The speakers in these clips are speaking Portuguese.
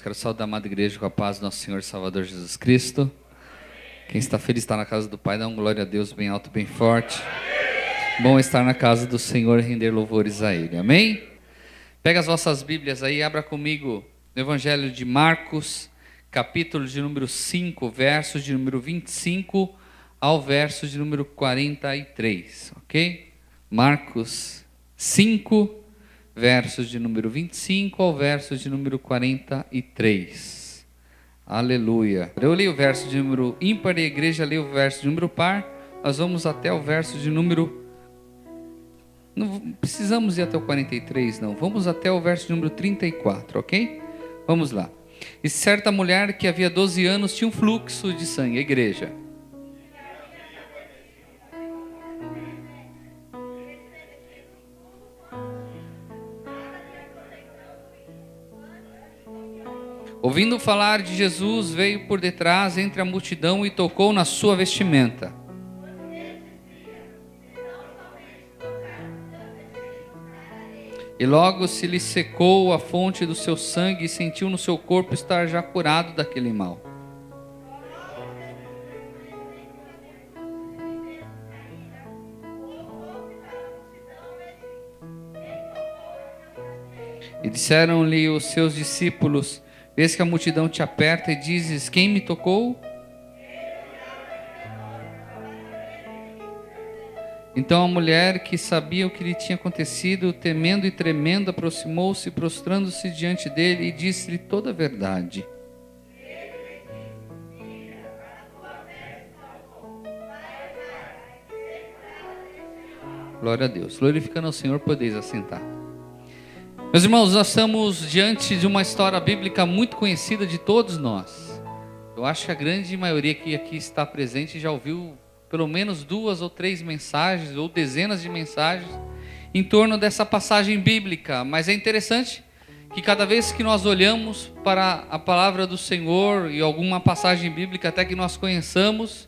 Quero saudar a amada igreja com a paz do nosso Senhor e Salvador Jesus Cristo. Quem está feliz está na casa do Pai, dá um glória a Deus bem alto, bem forte. Bom estar na casa do Senhor e render louvores a Ele. Amém? Pega as vossas Bíblias aí, abra comigo no Evangelho de Marcos, capítulo de número 5, versos de número 25 ao verso de número 43, ok? Marcos 5, versos de número 25 ao verso de número 43. Aleluia. Eu li o verso de número ímpar e a igreja lê o verso de número par. Nós vamos até o verso de número... Não precisamos ir até o 43, não. Vamos até o verso de número 34, ok? Vamos lá. E certa mulher que havia 12 anos tinha um fluxo de sangue. A igreja. Ouvindo falar de Jesus, veio por detrás entre a multidão e tocou na sua vestimenta. E logo se lhe secou a fonte do seu sangue e sentiu no seu corpo estar já curado daquele mal. E disseram-lhe os seus discípulos: vês que a multidão te aperta e dizes: quem me tocou? Então a mulher, que sabia o que lhe tinha acontecido, temendo e tremendo, aproximou-se, prostrando-se diante dele e disse-lhe toda a verdade. Glória a Deus. Glorificando ao Senhor, podeis assentar. Meus irmãos, nós estamos diante de uma história bíblica muito conhecida de todos nós. Eu acho que a grande maioria que aqui está presente já ouviu pelo menos 2 ou 3 mensagens, ou dezenas de mensagens, em torno dessa passagem bíblica. Mas é interessante que cada vez que nós olhamos para a palavra do Senhor, e alguma passagem bíblica até que nós conheçamos,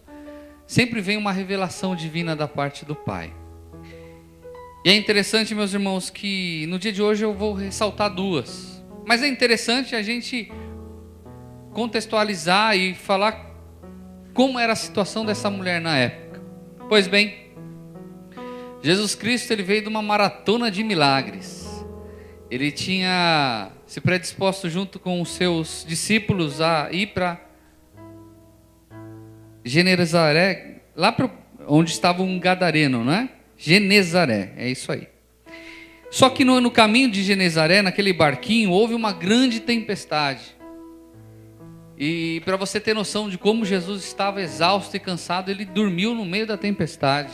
sempre vem uma revelação divina da parte do Pai. E é interessante, meus irmãos, que no dia de hoje eu vou ressaltar 2. Mas é interessante a gente contextualizar e falar como era a situação dessa mulher na época. Pois bem, Jesus Cristo, ele veio de uma maratona de milagres. Ele tinha se predisposto junto com os seus discípulos a ir para Genezaré, lá para onde estava um gadareno, não é? Genezaré, é isso aí. Só que no caminho de Genezaré, naquele barquinho, houve uma grande tempestade. E para você ter noção de como Jesus estava exausto e cansado, ele dormiu no meio da tempestade.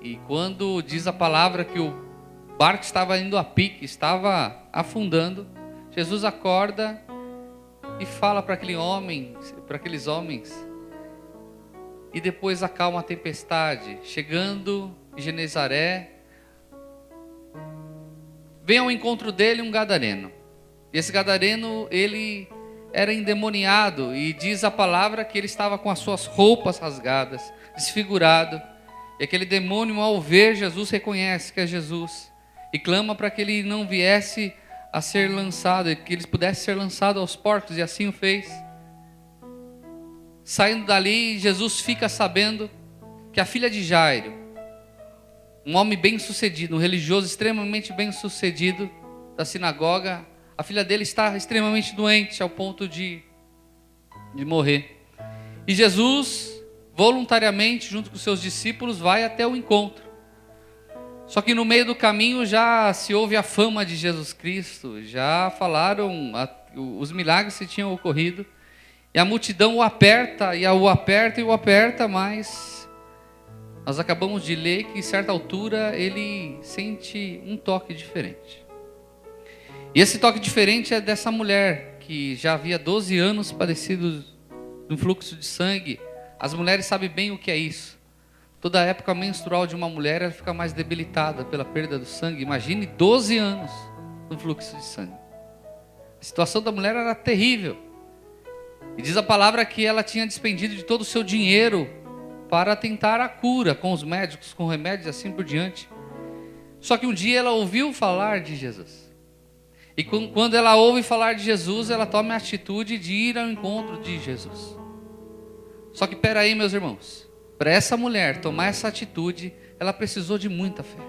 E quando diz a palavra que o barco estava indo a pique, estava afundando, Jesus acorda e fala para aqueles homens, e depois acalma a tempestade. Chegando em Genezaré, vem ao encontro dele um gadareno. E esse gadareno, ele era endemoniado, e diz a palavra que ele estava com as suas roupas rasgadas, desfigurado. E aquele demônio, ao ver Jesus, reconhece que é Jesus e clama para que ele não viesse a ser lançado, que ele pudesse ser lançado aos porcos, e assim o fez. Saindo dali, Jesus fica sabendo que a filha de Jairo, um homem bem sucedido, um religioso extremamente bem sucedido da sinagoga, a filha dele está extremamente doente ao ponto de morrer. E Jesus, voluntariamente, junto com seus discípulos, vai até o encontro. Só que no meio do caminho já se ouve a fama de Jesus Cristo, já falaram os milagres que tinham ocorrido. E a multidão o aperta, e o aperta, mas nós acabamos de ler que em certa altura ele sente um toque diferente. E esse toque diferente é dessa mulher que já havia 12 anos padecido de um fluxo de sangue. As mulheres sabem bem o que é isso. Toda a época menstrual de uma mulher, ela fica mais debilitada pela perda do sangue. Imagine 12 anos no fluxo de sangue. A situação da mulher era terrível. E diz a palavra que ela tinha despendido de todo o seu dinheiro para tentar a cura com os médicos, com remédios, assim por diante. Só que um dia ela ouviu falar de Jesus. E quando ela ouve falar de Jesus, ela toma a atitude de ir ao encontro de Jesus. Só que peraí, meus irmãos, para essa mulher tomar essa atitude, ela precisou de muita fé.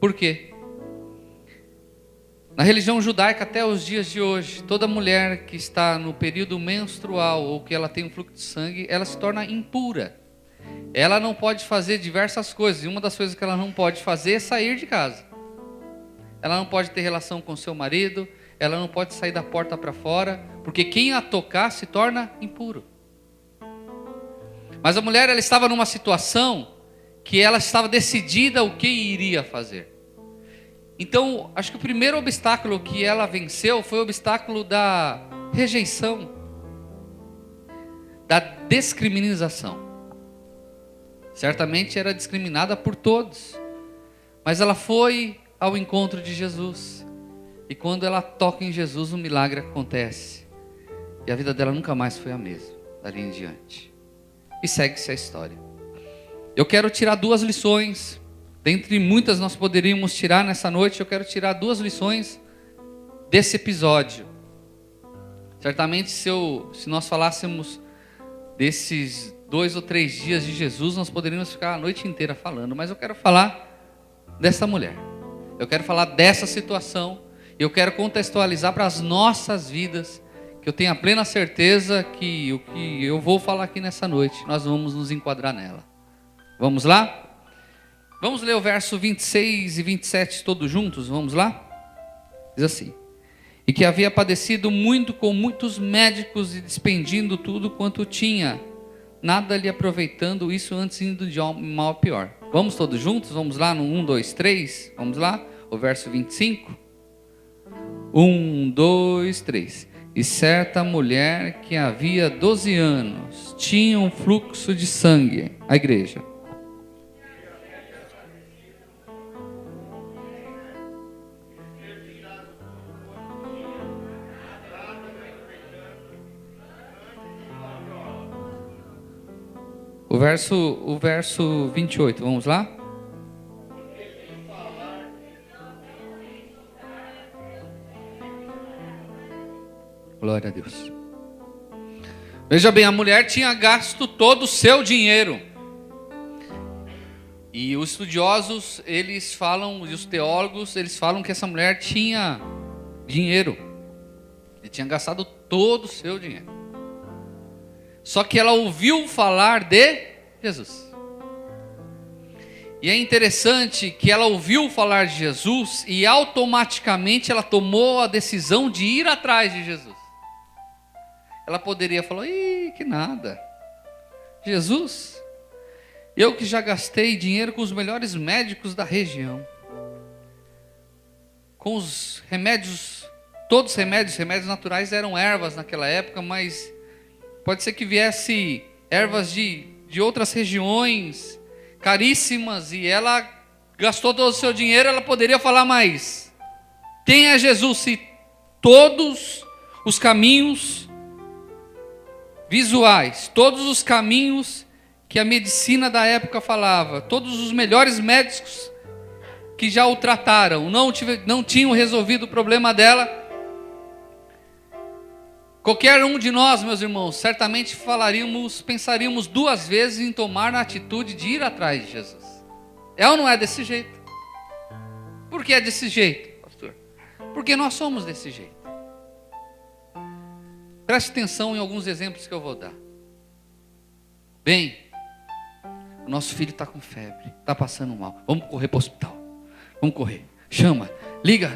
Por quê? Na religião judaica até os dias de hoje, toda mulher que está no período menstrual ou que ela tem um fluxo de sangue, ela se torna impura. Ela não pode fazer diversas coisas, e uma das coisas que ela não pode fazer é sair de casa. Ela não pode ter relação com seu marido, ela não pode sair da porta para fora, porque quem a tocar se torna impuro. Mas a mulher, ela estava numa situação que ela estava decidida o que iria fazer. Então, acho que o primeiro obstáculo que ela venceu foi o obstáculo da rejeição, da discriminação. Certamente era discriminada por todos, mas ela foi ao encontro de Jesus. E quando ela toca em Jesus, um milagre acontece. E a vida dela nunca mais foi a mesma, dali em diante. E segue-se a história. Eu quero tirar 2 lições. Dentre muitas nós poderíamos tirar nessa noite, eu quero tirar 2 lições desse episódio. Certamente se nós falássemos desses 2 ou 3 dias de Jesus, nós poderíamos ficar a noite inteira falando. Mas eu quero falar dessa mulher. Eu quero falar dessa situação. Eu quero contextualizar para as nossas vidas, que eu tenho a plena certeza que o que eu vou falar aqui nessa noite, nós vamos nos enquadrar nela. Vamos lá? Vamos ler o verso 26 e 27 todos juntos? Vamos lá? Diz assim: e que havia padecido muito com muitos médicos e despendindo tudo quanto tinha, nada lhe aproveitando, isso antes indo de mal a pior. Vamos todos juntos? Vamos lá no 1, 2, 3? Vamos lá? O verso 25? 1, 2, 3. E certa mulher que havia 12 anos tinha um fluxo de sangue. A igreja. O verso 28, vamos lá? Glória a Deus. Veja bem, a mulher tinha gasto todo o seu dinheiro. E os estudiosos, eles falam, e os teólogos, eles falam que essa mulher tinha dinheiro. Ele tinha gastado todo o seu dinheiro. Só que ela ouviu falar de Jesus. E é interessante que ela ouviu falar de Jesus e automaticamente ela tomou a decisão de ir atrás de Jesus. Ela poderia falar: ih, que nada. Jesus, eu que já gastei dinheiro com os melhores médicos da região, com os remédios, todos os remédios naturais eram ervas naquela época, mas pode ser que viesse ervas de outras regiões, caríssimas, e ela gastou todo o seu dinheiro. Ela poderia falar: mas quem é Jesus se todos os caminhos visuais, todos os caminhos que a medicina da época falava, todos os melhores médicos que já o trataram, não tinham resolvido o problema dela. Qualquer um de nós, meus irmãos, certamente pensaríamos 2 vezes em tomar a atitude de ir atrás de Jesus. É ou não é desse jeito? Por que é desse jeito, pastor? Porque nós somos desse jeito. Preste atenção em alguns exemplos que eu vou dar. Bem, o nosso filho está com febre, está passando mal. Vamos correr para o hospital. Vamos correr. Chama, liga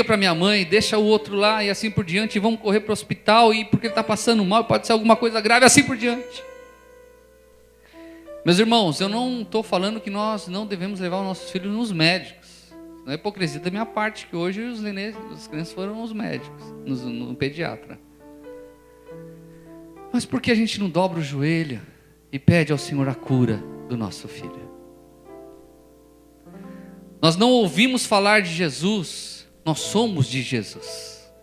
para minha mãe, deixa o outro lá e assim por diante. E vamos correr para o hospital, e porque ele está passando mal, pode ser alguma coisa grave, assim por diante. Meus irmãos, eu não estou falando que nós não devemos levar os nossos filhos nos médicos. Não é hipocrisia da minha parte, que hoje os crianças foram os médicos, no pediatra. Mas por que a gente não dobra o joelho e pede ao Senhor a cura do nosso filho? Nós não ouvimos falar de Jesus, nós somos de Jesus.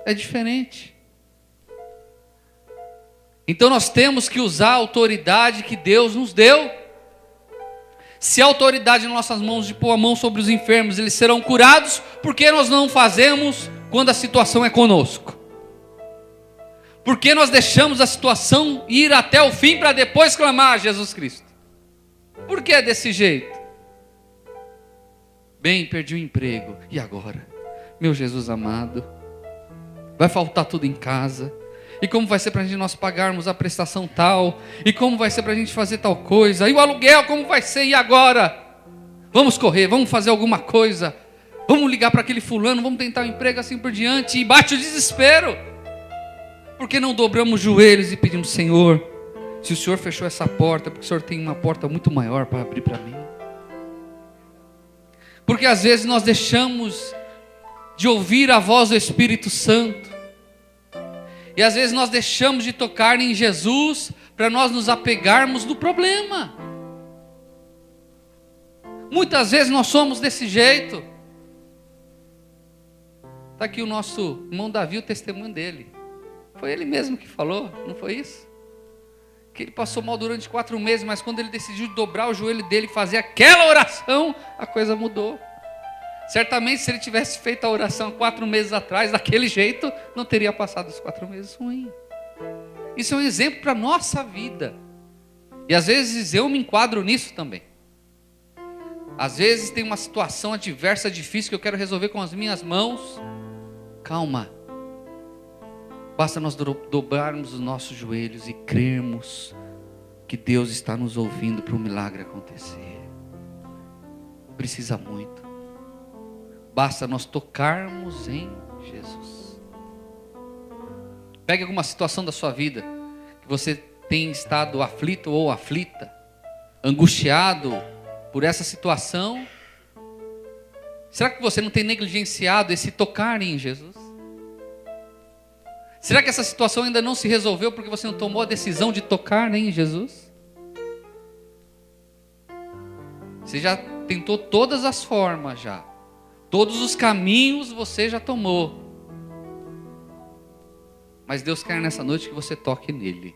É diferente. Então nós temos que usar a autoridade que Deus nos deu. Se a autoridade nas nossas mãos de pôr a mão sobre os enfermos, eles serão curados, por que nós não fazemos quando a situação é conosco? Por que nós deixamos a situação ir até o fim para depois clamar a Jesus Cristo? Por que é desse jeito? Bem, perdi o emprego, e agora? Meu Jesus amado, vai faltar tudo em casa. E como vai ser para a gente nós pagarmos a prestação tal? E como vai ser para a gente fazer tal coisa? E o aluguel, como vai ser? E agora? Vamos correr, vamos fazer alguma coisa. Vamos ligar para aquele fulano, vamos tentar um emprego assim por diante. E bate o desespero. Porque não dobramos os joelhos e pedimos: Senhor, se o Senhor fechou essa porta, porque o Senhor tem uma porta muito maior para abrir para mim. Porque às vezes nós deixamos de ouvir a voz do Espírito Santo. E às vezes nós deixamos de tocar em Jesus para nós nos apegarmos no problema. Muitas vezes nós somos desse jeito. Está aqui o nosso irmão Davi, o testemunho dele. Foi ele mesmo que falou, não foi isso? Que ele passou mal durante 4 meses, mas quando ele decidiu dobrar o joelho dele e fazer aquela oração, a coisa mudou. Certamente, se ele tivesse feito a oração 4 meses atrás, daquele jeito, não teria passado os 4 meses ruins. Isso é um exemplo para a nossa vida. E às vezes eu me enquadro nisso também. Às vezes tem uma situação adversa, difícil, que eu quero resolver com as minhas mãos. Calma. Basta nós dobrarmos os nossos joelhos e crermos que Deus está nos ouvindo para o milagre acontecer. Precisa muito. Basta nós tocarmos em Jesus. Pegue alguma situação da sua vida que você tem estado aflito ou aflita, angustiado por essa situação. Será que você não tem negligenciado esse tocar em Jesus? Será que essa situação ainda não se resolveu porque você não tomou a decisão de tocar em Jesus? Você já tentou todas as formas já. Todos os caminhos você já tomou. Mas Deus quer nessa noite que você toque nele.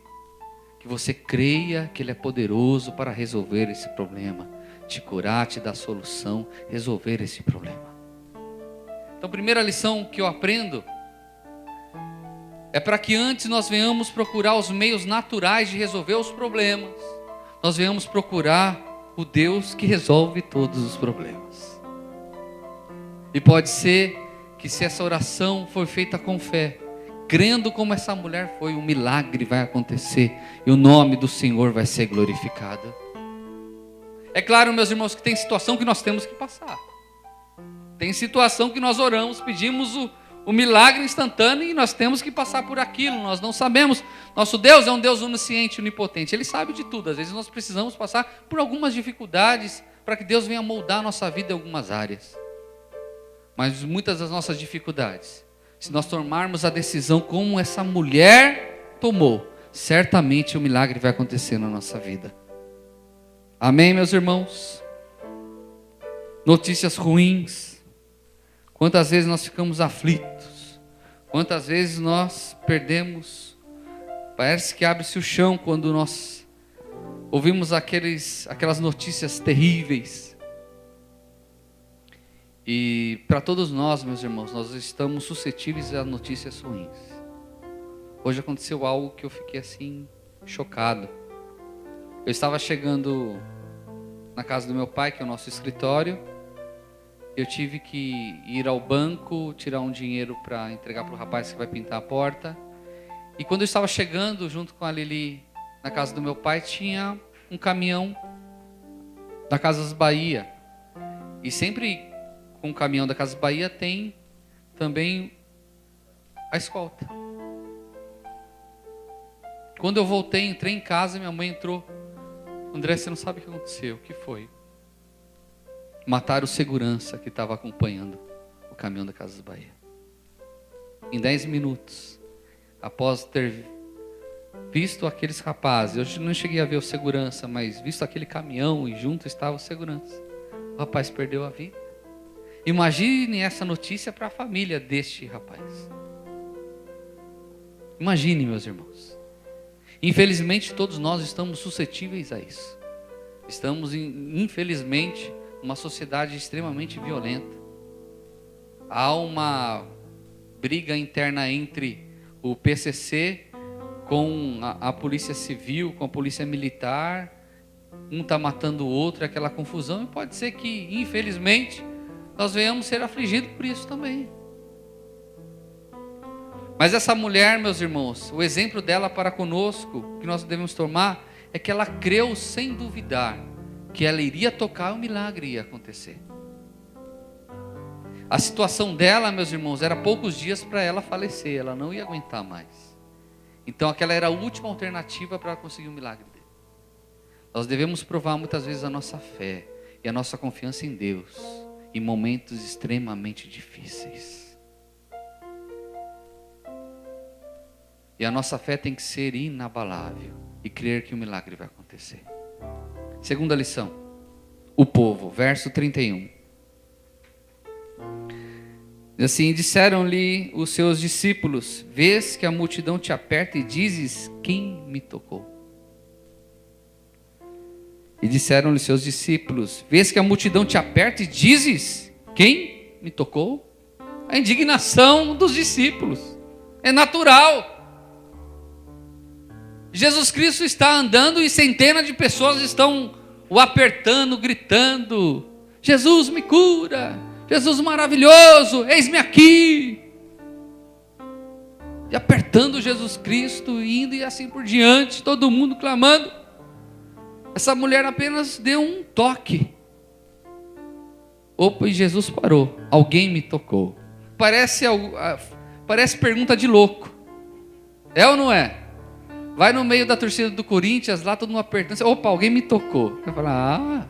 Que você creia que ele é poderoso para resolver esse problema. Te curar, te dar solução, resolver esse problema. Então a primeira lição que eu aprendo é para que antes nós venhamos procurar os meios naturais de resolver os problemas, nós venhamos procurar o Deus que resolve todos os problemas. E pode ser que se essa oração for feita com fé, crendo como essa mulher foi, um milagre vai acontecer e o nome do Senhor vai ser glorificado. É claro, meus irmãos, que tem situação que nós temos que passar. Tem situação que nós oramos, pedimos o milagre instantâneo e nós temos que passar por aquilo. Nós não sabemos. Nosso Deus é um Deus onisciente, onipotente. Ele sabe de tudo. Às vezes nós precisamos passar por algumas dificuldades para que Deus venha moldar a nossa vida em algumas áreas. Mas muitas das nossas dificuldades, se nós tomarmos a decisão como essa mulher tomou, certamente o milagre vai acontecer na nossa vida. Amém, meus irmãos? Notícias ruins. Quantas vezes nós ficamos aflitos? Quantas vezes nós perdemos? Parece que abre-se o chão quando nós ouvimos aquelas notícias terríveis. E para todos nós, meus irmãos, nós estamos suscetíveis a notícias ruins. Hoje aconteceu algo que eu fiquei assim, chocado. Eu estava chegando na casa do meu pai, que é o nosso escritório. Eu tive que ir ao banco, tirar um dinheiro para entregar para o rapaz que vai pintar a porta. E quando eu estava chegando junto com a Lili na casa do meu pai, tinha um caminhão da Casas Bahia. E sempre com o caminhão da Casas Bahia tem também a escolta. Quando eu voltei, entrei em casa, minha mãe entrou. André, você não sabe o que aconteceu? O que foi? Mataram o segurança que estava acompanhando o caminhão da Casas Bahia. Em 10 minutos, após ter visto aqueles rapazes, eu não cheguei a ver o segurança, mas visto aquele caminhão e junto estava o segurança, o rapaz perdeu a vida. Imagine essa notícia para a família deste rapaz. Imagine, meus irmãos. Infelizmente, todos nós estamos suscetíveis a isso. Estamos, infelizmente, numa sociedade extremamente violenta. Há uma briga interna entre o PCC com a polícia civil, com a polícia militar. Um está matando o outro, aquela confusão. E pode ser que, infelizmente, nós venhamos ser afligidos por isso também. Mas essa mulher, meus irmãos, o exemplo dela para conosco, que nós devemos tomar, é que ela creu sem duvidar que ela iria tocar e o milagre ia acontecer. A situação dela, meus irmãos, era poucos dias para ela falecer, ela não ia aguentar mais. Então aquela era a última alternativa para conseguir o milagre dele. Nós devemos provar muitas vezes a nossa fé e a nossa confiança em Deus em momentos extremamente difíceis. E a nossa fé tem que ser inabalável e crer que o milagre vai acontecer. Segunda lição, o povo, verso 31. Assim, disseram-lhe os seus discípulos: vês que a multidão te aperta e dizes: quem me tocou? E disseram-lhe seus discípulos: vês que a multidão te aperta e dizes: quem me tocou? A indignação dos discípulos é natural. Jesus Cristo está andando e centenas de pessoas estão o apertando, gritando: Jesus me cura, Jesus maravilhoso, eis-me aqui. E apertando Jesus Cristo, indo e assim por diante, todo mundo clamando. Essa mulher apenas deu um toque. Opa, e Jesus parou. Alguém me tocou. Parece pergunta de louco. É ou não é? Vai no meio da torcida do Corinthians, lá todo mundo apertando. Opa, alguém me tocou. Vai falar,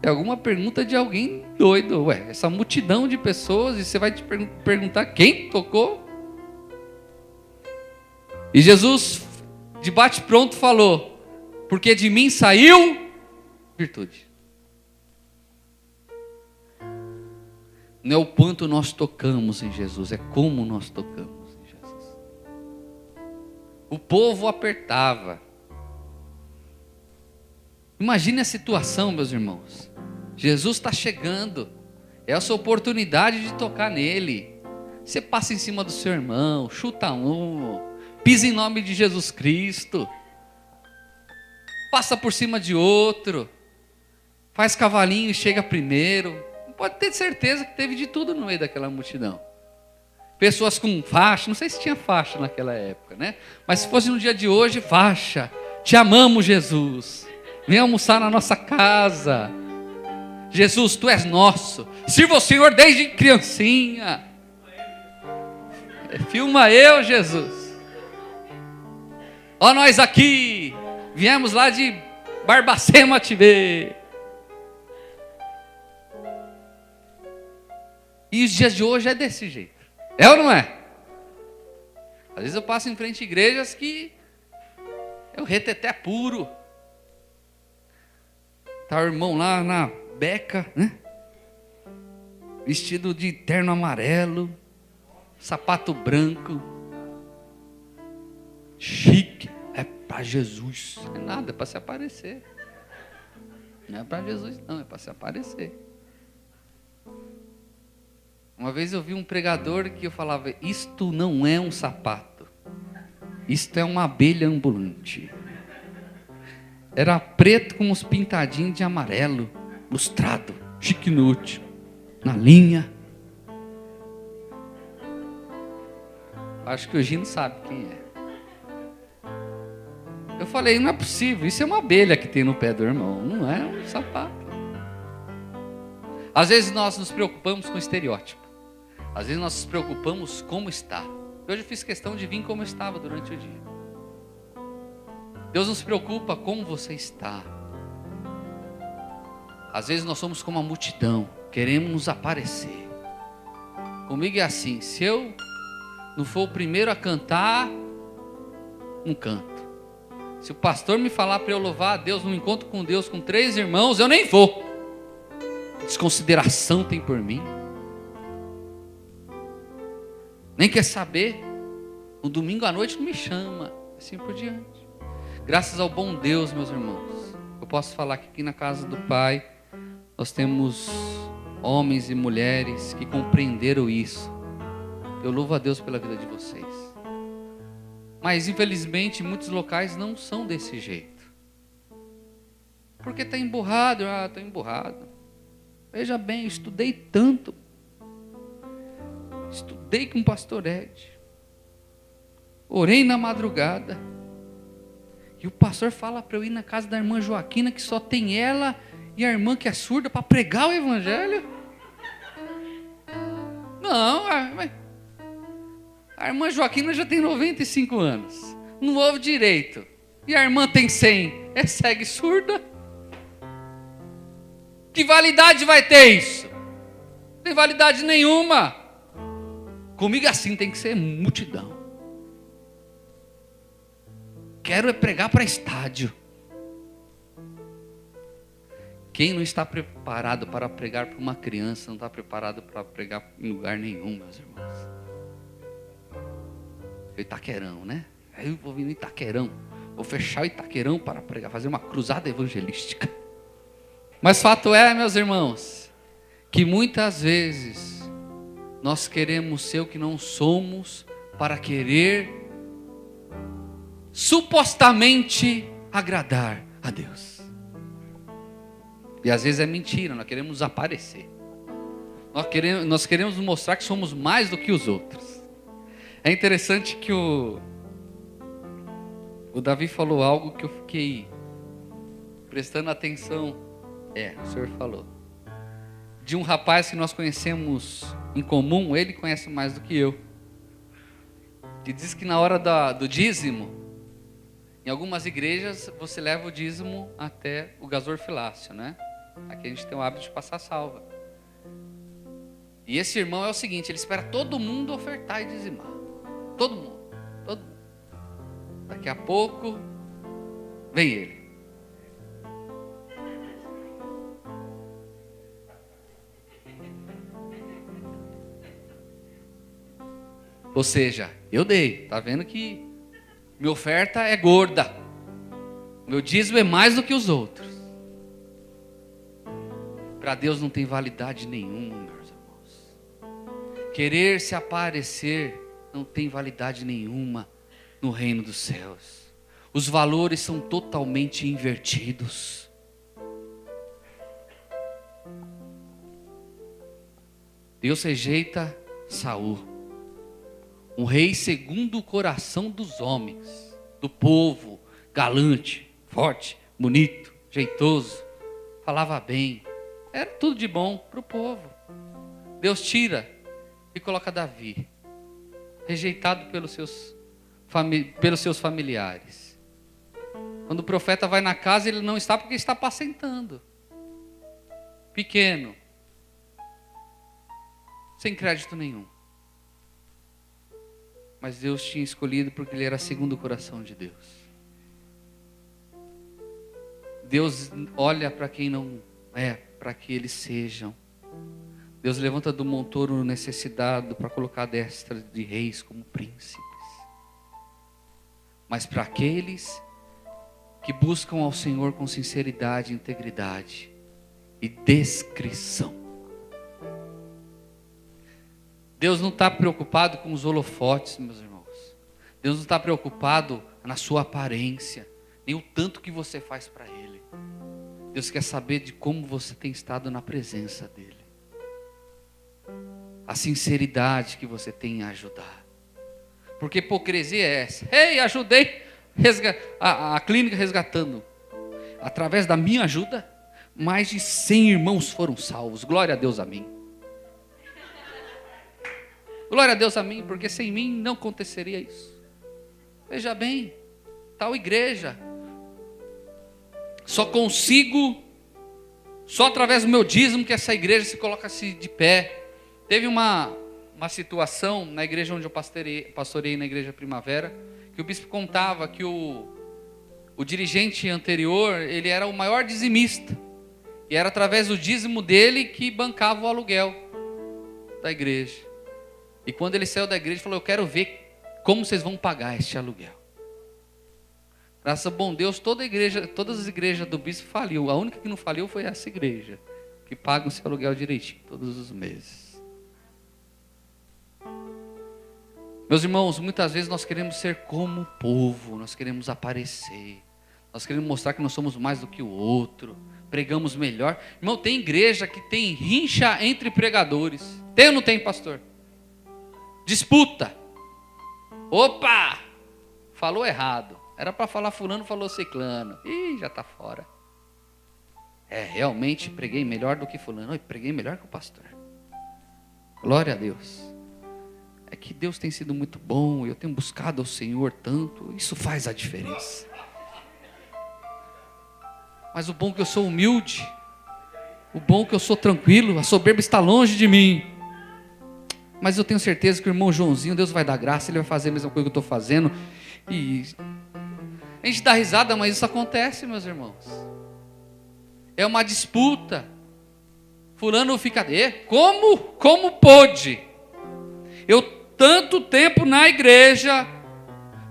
é alguma pergunta de alguém doido. Ué, essa multidão de pessoas, e você vai te perguntar quem tocou? E Jesus, de bate-pronto, falou: porque de mim saiu virtude. Não é o quanto nós tocamos em Jesus, é como nós tocamos. O povo apertava. Imagine a situação, meus irmãos. Jesus está chegando. É a sua oportunidade de tocar nele. Você passa em cima do seu irmão, chuta um, pisa em nome de Jesus Cristo, passa por cima de outro, faz cavalinho e chega primeiro. Pode ter certeza que teve de tudo no meio daquela multidão. Pessoas com faixa, não sei se tinha faixa naquela época, né? Mas se fosse no dia de hoje, faixa. Te amamos, Jesus. Vem almoçar na nossa casa. Jesus, tu és nosso. Sirva o Senhor desde criancinha. Filma eu, Jesus. Ó nós aqui. Viemos lá de Barbacema te ver. E os dias de hoje é desse jeito. É ou não é? Às vezes eu passo em frente a igrejas que é o reteté puro. Tá o irmão lá na beca, né? Vestido de terno amarelo, sapato branco, chique. É para Jesus. Não é nada, é para se aparecer. Não é para Jesus não, é para se aparecer. Uma vez eu vi um pregador que eu falava: isto não é um sapato, isto é uma abelha ambulante. Era preto com uns pintadinhos de amarelo, lustrado, chiquinute, na linha. Acho que o Gino sabe quem é. Eu falei: não é possível, isso é uma abelha que tem no pé do irmão, não é um sapato. Às vezes nós nos preocupamos com estereótipo. Às vezes nós nos preocupamos como está. Hoje eu fiz questão de vir como eu estava durante o dia. Deus nos preocupa como você está. Às vezes nós somos como a multidão, queremos aparecer. Comigo é assim: se eu não for o primeiro a cantar, não canto. Se o pastor me falar para eu louvar a Deus num encontro com Deus com 3 irmãos, eu nem vou. Desconsideração tem por mim. Nem quer saber. No domingo à noite não me chama. Assim por diante. Graças ao bom Deus, meus irmãos, Eu posso falar que aqui na casa do Pai, nós temos homens e mulheres que compreenderam isso. Eu louvo a Deus pela vida de vocês. Mas infelizmente muitos locais não são desse jeito. Porque está emburrado, estou emburrado. Veja bem, eu estudei tanto. Estudei com o pastor Ed. Orei na madrugada. E o pastor fala para eu ir na casa da irmã Joaquina, que só tem ela e a irmã que é surda, para pregar o evangelho. Não, a irmã Joaquina já tem 95 anos. Não ouve direito. E a irmã tem 100. É cega e surda. Que validade vai ter isso? Não tem validade nenhuma. Comigo assim tem que ser multidão. Quero é pregar para estádio. Quem não está preparado para pregar para uma criança, não está preparado para pregar em lugar nenhum, meus irmãos. Itaquerão, né? Aí eu vou vir no Itaquerão. Vou fechar o Itaquerão para pregar, fazer uma cruzada evangelística. Mas fato é, meus irmãos, que muitas vezes nós queremos ser o que não somos para querer supostamente agradar a Deus. E às vezes é mentira, nós queremos aparecer. Nós queremos mostrar que somos mais do que os outros. É interessante que o Davi falou algo que eu fiquei prestando atenção. O senhor falou. De um rapaz que nós conhecemos em comum, ele conhece mais do que eu. Que diz que na hora do dízimo, em algumas igrejas você leva o dízimo até o gasofilácio, né? Aqui a gente tem o hábito de passar salva. E esse irmão é o seguinte, ele espera todo mundo ofertar e dizimar. Todo mundo. Daqui a pouco vem ele. Ou seja, eu dei. Tá vendo que minha oferta é gorda. Meu dízimo é mais do que os outros. Para Deus não tem validade nenhuma, meus irmãos. Querer se aparecer não tem validade nenhuma no reino dos céus. Os valores são totalmente invertidos. Deus rejeita Saul, um rei segundo o coração dos homens, do povo, galante, forte, bonito, jeitoso, falava bem, era tudo de bom para o povo. Deus tira e coloca Davi, rejeitado pelos seus familiares. Quando o profeta vai na casa, ele não está porque está apacentando. Pequeno, sem crédito nenhum. Mas Deus tinha escolhido porque ele era segundo o coração de Deus. Deus olha para quem não é, para que eles sejam. Deus levanta do montouro necessitado para colocar a destra de reis como príncipes. Mas para aqueles que buscam ao Senhor com sinceridade, integridade e descrição. Deus não está preocupado com os holofotes, meus irmãos. Deus não está preocupado na sua aparência, nem o tanto que você faz para Ele. Deus quer saber de como você tem estado na presença dEle. A sinceridade que você tem em ajudar. Porque hipocrisia é essa. Ei, ajudei a clínica resgatando. Através da minha ajuda, mais de 100 irmãos foram salvos. Glória a Deus a mim. Glória a Deus a mim, porque sem mim não aconteceria isso. Veja bem, tal igreja, só através do meu dízimo que essa igreja se coloca-se de pé. Teve uma situação na igreja onde eu pastorei na igreja Primavera, que o bispo contava que o dirigente anterior, ele era o maior dizimista, e era através do dízimo dele que bancava o aluguel da igreja. E quando ele saiu da igreja, ele falou: eu quero ver como vocês vão pagar este aluguel. Graças a bom Deus, todas as igrejas do bispo faliu. A única que não faliu foi essa igreja, que paga o seu aluguel direitinho, todos os meses. Meus irmãos, muitas vezes nós queremos ser como o povo, nós queremos aparecer, nós queremos mostrar que nós somos mais do que o outro, pregamos melhor. Irmão, tem igreja que tem rincha entre pregadores. Tem ou não tem, pastor? Disputa. Opa! Falou errado. Era para falar fulano, falou ciclano. Ih, já está fora. Realmente preguei melhor do que fulano. Eu preguei melhor que o pastor. Glória a Deus. É que Deus tem sido muito bom. Eu tenho buscado ao Senhor tanto. Isso faz a diferença. Mas o bom é que eu sou humilde. O bom é que eu sou tranquilo. A soberba está longe de mim. Mas eu tenho certeza que o irmão Joãozinho, Deus vai dar graça. Ele vai fazer a mesma coisa que eu estou fazendo. E a gente dá risada, mas isso acontece, meus irmãos. É uma disputa. Fulano fica... Como pôde? Eu tanto tempo na igreja,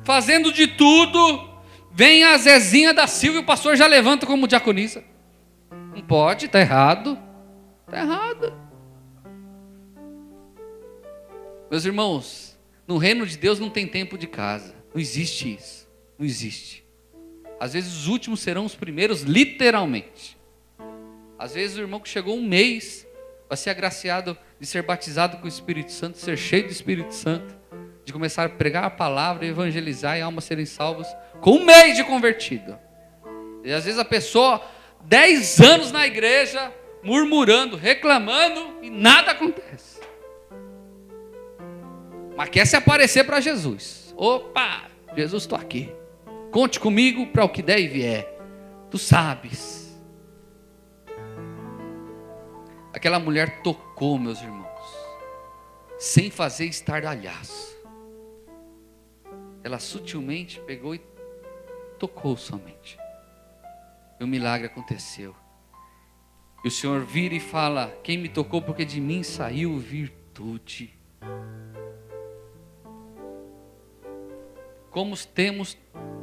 fazendo de tudo, vem a Zezinha da Silva e o pastor já levanta como diaconisa. Não pode, está errado. Está errado. Meus irmãos, no reino de Deus não tem tempo de casa. Não existe isso. Não existe. Às vezes os últimos serão os primeiros, literalmente. Às vezes o irmão que chegou um mês vai ser agraciado de ser batizado com o Espírito Santo, ser cheio do Espírito Santo, de começar a pregar a palavra, evangelizar e almas serem salvas com um mês de convertido. E às vezes a pessoa, 10 anos na igreja, murmurando, reclamando e nada acontece. Mas quer se aparecer para Jesus. Opa, Jesus, estou aqui. Conte comigo para o que der e vier. Tu sabes. Aquela mulher tocou, meus irmãos, sem fazer estardalhaço. Ela sutilmente pegou e tocou somente. E o milagre aconteceu. E o Senhor vira e fala: quem me tocou, porque de mim saiu virtude.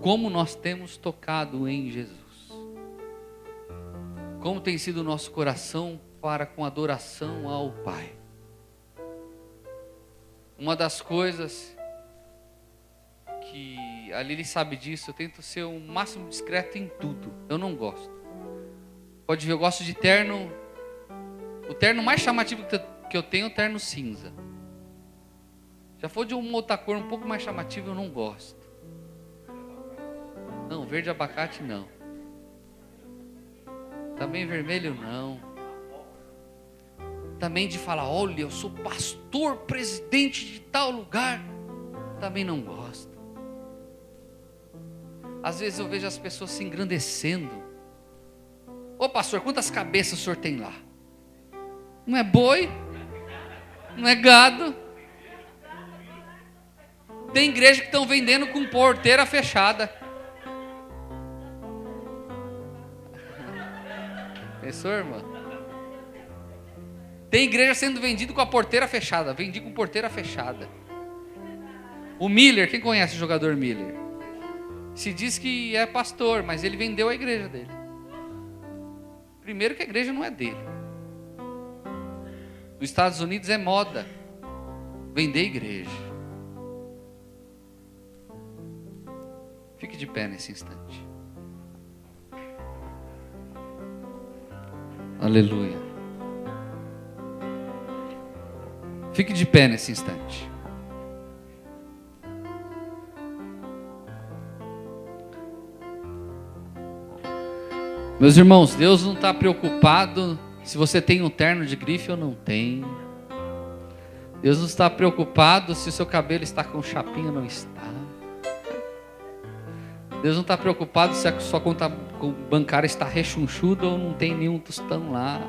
Como nós temos tocado em Jesus. Como tem sido o nosso coração para com adoração ao Pai. Uma das coisas que a Lili sabe disso, eu tento ser o máximo discreto em tudo. Eu não gosto. Pode ver, eu gosto de terno. O terno mais chamativo que eu tenho é o terno cinza. Já for de uma outra cor um pouco mais chamativa, eu não gosto. Não, verde abacate não. Também vermelho não. Também de falar, olha, eu sou pastor, presidente de tal lugar. Também não gosto. Às vezes eu vejo as pessoas se engrandecendo. Ô pastor, quantas cabeças o senhor tem lá? Não é boi? Não é gado? Tem igreja que estão vendendo com porteira fechada. Pensou, irmão? Tem igreja sendo vendido com a porteira fechada. Vendi com porteira fechada. O Miller, quem conhece o jogador Miller? Se diz que é pastor, mas ele vendeu a igreja dele. Primeiro que a igreja não é dele. Nos Estados Unidos é moda vender igreja. Fique de pé nesse instante. Aleluia. Fique de pé nesse instante. Meus irmãos, Deus não está preocupado se você tem um terno de grife ou não tem. Deus não está preocupado se o seu cabelo está com chapinha ou não está. Deus não está preocupado se a sua conta bancária está rechonchuda ou não tem nenhum tostão lá.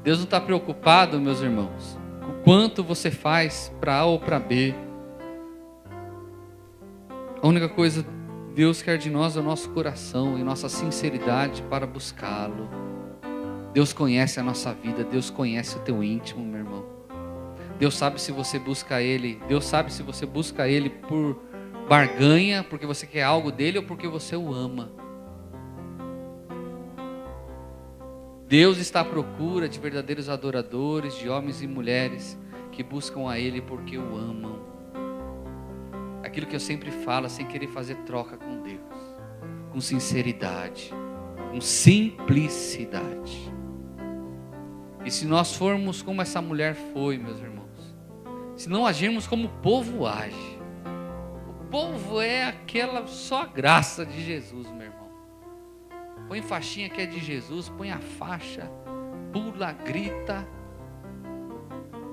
Deus não está preocupado, meus irmãos, com o quanto você faz para A ou para B. A única coisa que Deus quer de nós é o nosso coração e nossa sinceridade para buscá-lo. Deus conhece a nossa vida, Deus conhece o teu íntimo, meu irmão. Deus sabe se você busca Ele, Deus sabe se você busca Ele por barganha, porque você quer algo dele ou porque você o ama. Deus está à procura de verdadeiros adoradores, de homens e mulheres que buscam a Ele porque o amam. Aquilo que eu sempre falo, sem querer fazer troca com Deus, com sinceridade, com simplicidade. E se nós formos como essa mulher foi, meus irmãos, se não agirmos como o povo age, o povo é aquela só graça de Jesus, meu irmão. Põe faixinha que é de Jesus, põe a faixa, pula, grita.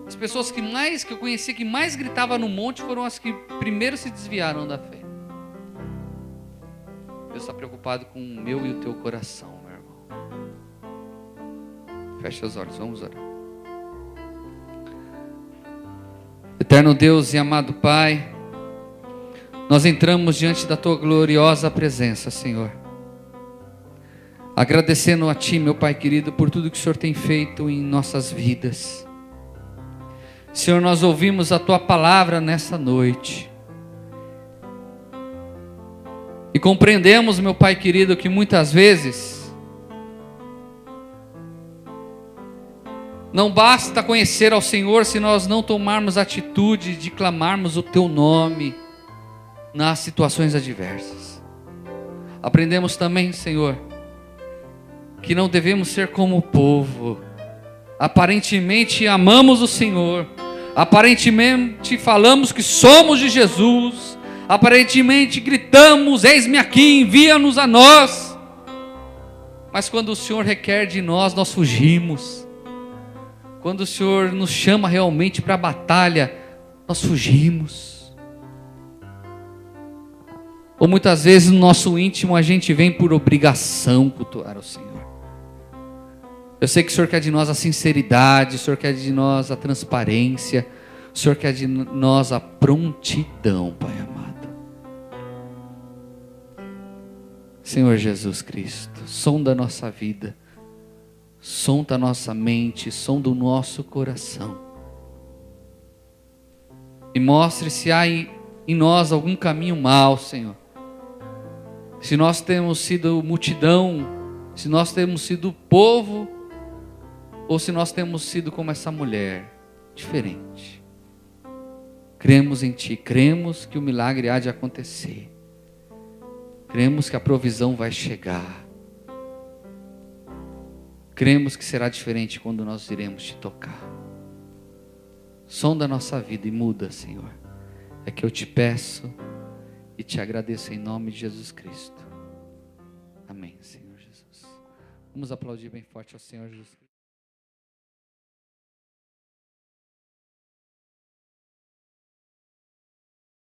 As pessoas que eu conheci, que mais gritavam no monte, foram as que primeiro se desviaram da fé. Deus está preocupado com o meu e o teu coração, meu irmão. Feche os olhos, vamos orar. Eterno Deus e amado Pai, nós entramos diante da tua gloriosa presença, Senhor. Agradecendo a Ti, meu Pai querido, por tudo que o Senhor tem feito em nossas vidas. Senhor, nós ouvimos a Tua palavra nessa noite. E compreendemos, meu Pai querido, que muitas vezes não basta conhecer ao Senhor se nós não tomarmos a atitude de clamarmos o Teu nome nas situações adversas. Aprendemos também, Senhor, que não devemos ser como o povo. Aparentemente amamos o Senhor, aparentemente falamos que somos de Jesus, aparentemente gritamos: eis-me aqui, envia-nos a nós. Mas quando o Senhor requer de nós, nós fugimos. Quando o Senhor nos chama realmente para a batalha, nós fugimos. Ou muitas vezes no nosso íntimo a gente vem por obrigação cultuar o Senhor. Eu sei que o Senhor quer de nós a sinceridade, o Senhor quer de nós a transparência, o Senhor quer de nós a prontidão, Pai amado. Senhor Jesus Cristo, sonda a nossa vida, sonda a nossa mente, sonda o nosso coração. E mostre se há em nós algum caminho mau, Senhor. Se nós temos sido multidão, se nós temos sido povo, ou se nós temos sido como essa mulher, diferente. Cremos em Ti, cremos que o milagre há de acontecer. Cremos que a provisão vai chegar. Cremos que será diferente quando nós iremos Te tocar. Sonda a nossa vida e muda, Senhor. É que eu Te peço e Te agradeço em nome de Jesus Cristo. Amém, Senhor Jesus. Vamos aplaudir bem forte ao Senhor Jesus Cristo.